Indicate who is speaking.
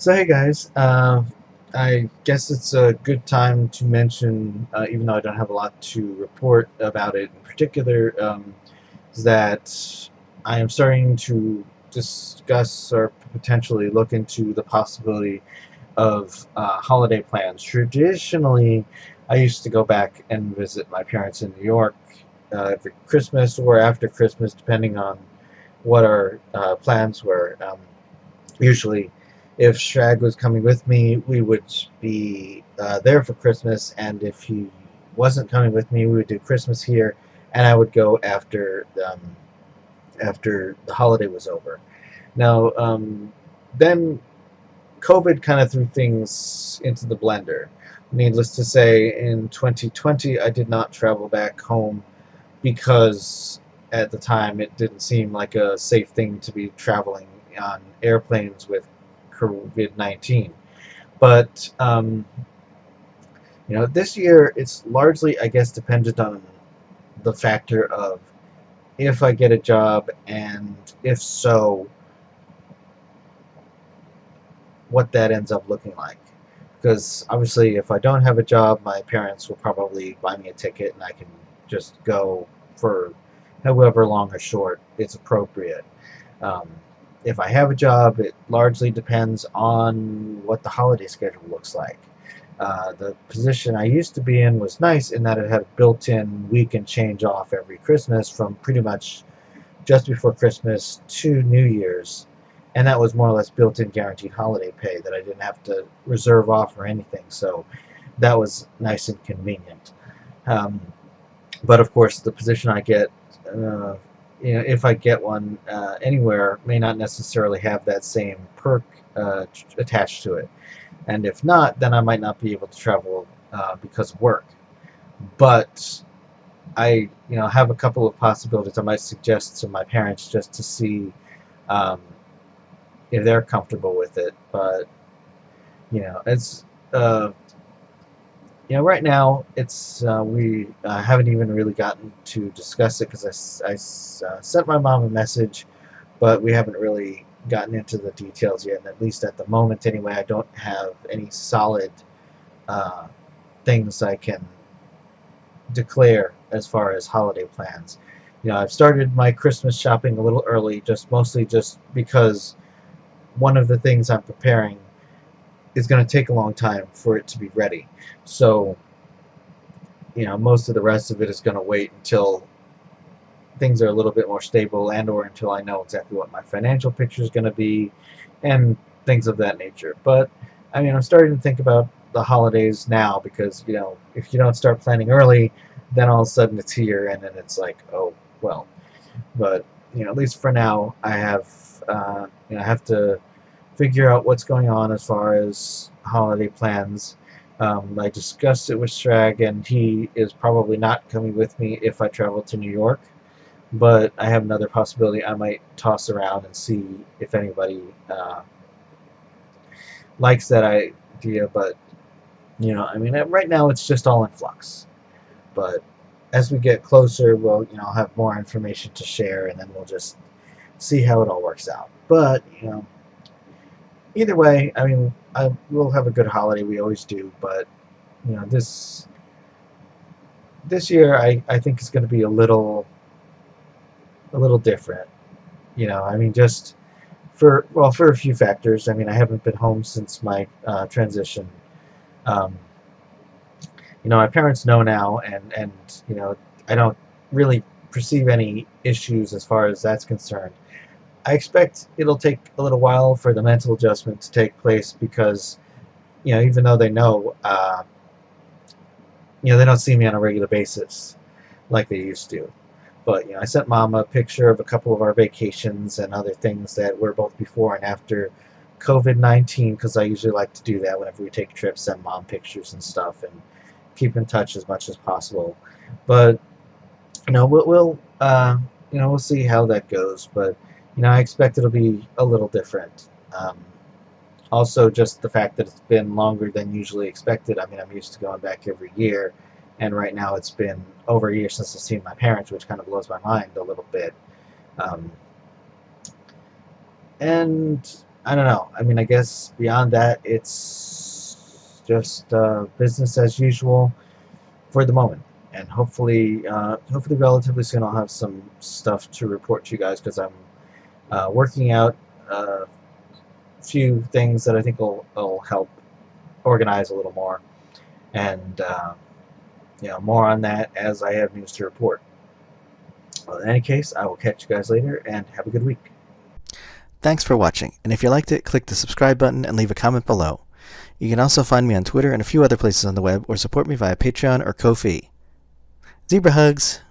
Speaker 1: So hey guys, I guess it's a good time to mention, even though I don't have a lot to report about it in particular, is that I am starting to discuss or potentially look into the possibility of holiday plans. Traditionally, I used to go back and visit my parents in New York every Christmas or after Christmas, depending on what our plans were. Usually, if Shrag was coming with me, we would be there for Christmas, and if he wasn't coming with me, we would do Christmas here, and I would go after the holiday was over. Now, then COVID kind of threw things into the blender. Needless to say, in 2020, I did not travel back home because at the time it didn't seem like a safe thing to be traveling on airplanes with COVID-19. But this year it's largely, I guess, dependent on the factor of if I get a job, and if so, what that ends up looking like. Because obviously, if I don't have a job, my parents will probably buy me a ticket, and I can just go for however long or short it's appropriate. Um, if I have a job, it largely depends on what the holiday schedule looks like. The position I used to be in was nice in that it had a built-in week and change off every Christmas from pretty much just before Christmas to New Year's, and that was more or less built-in guaranteed holiday pay that I didn't have to reserve off or anything. So that was nice and convenient. Um, but of course, the position I get, uh, if I get one anywhere, may not necessarily have that same perk attached to it. And if not, then I might not be able to travel because of work. But I, have a couple of possibilities I might suggest to my parents just to see um, if they're comfortable with it. But it's uh, right now it's we haven't even really gotten to discuss it because I sent my mom a message, but we haven't really gotten into the details yet. And at least at the moment, anyway, I don't have any solid uh, things I can declare as far as holiday plans. I've started my Christmas shopping a little early, mostly just because one of the things I'm preparing is going to take a long time for it to be ready. So, most of the rest of it is going to wait until things are a little bit more stable, and or until I know exactly what my financial picture is going to be and things of that nature. But I mean, I'm starting to think about the holidays now because, if you don't start planning early, then all of a sudden it's here, and then it's like, oh, well. But, at least for now, I have to figure out what's going on as far as holiday plans. I discussed it with Strag, and he is probably not coming with me if I travel to New York. But I have another possibility. I might toss around and see if anybody likes that idea. But I mean, right now it's just all in flux. But as we get closer, we'll I'll have more information to share, and then we'll just see how it all works out. But either way, I mean, I will have a good holiday. We always do. But this year, I think is going to be a little different. I mean, just for a few factors. I mean, I haven't been home since my transition. Um, my parents know now, and I don't really perceive any issues as far as that's concerned. I expect it'll take a little while for the mental adjustment to take place because even though they know, they don't see me on a regular basis like they used to. But I sent Mom a picture of a couple of our vacations and other things that were both before and after COVID-19, because I usually like to do that whenever we take trips, send Mom pictures and stuff, and keep in touch as much as possible. But we'll see how that goes. But I expect it'll be a little different. Also, just the fact that it's been longer than usually expected. I mean, I'm used to going back every year, and right now it's been over a year since I've seen my parents, which kind of blows my mind a little bit. Um, and I don't know. I mean, I guess beyond that, it's just business as usual for the moment. And hopefully, relatively soon, I'll have some stuff to report to you guys because I'm working out a few things that I think will help organize a little more. And more on that as I have news to report. Well, in any case, I will catch you guys later, and have a good week.
Speaker 2: Thanks for watching, and if you liked it, click the subscribe button and leave a comment below. You can also find me on Twitter and a few other places on the web, or support me via Patreon or Ko-fi. Zebra hugs!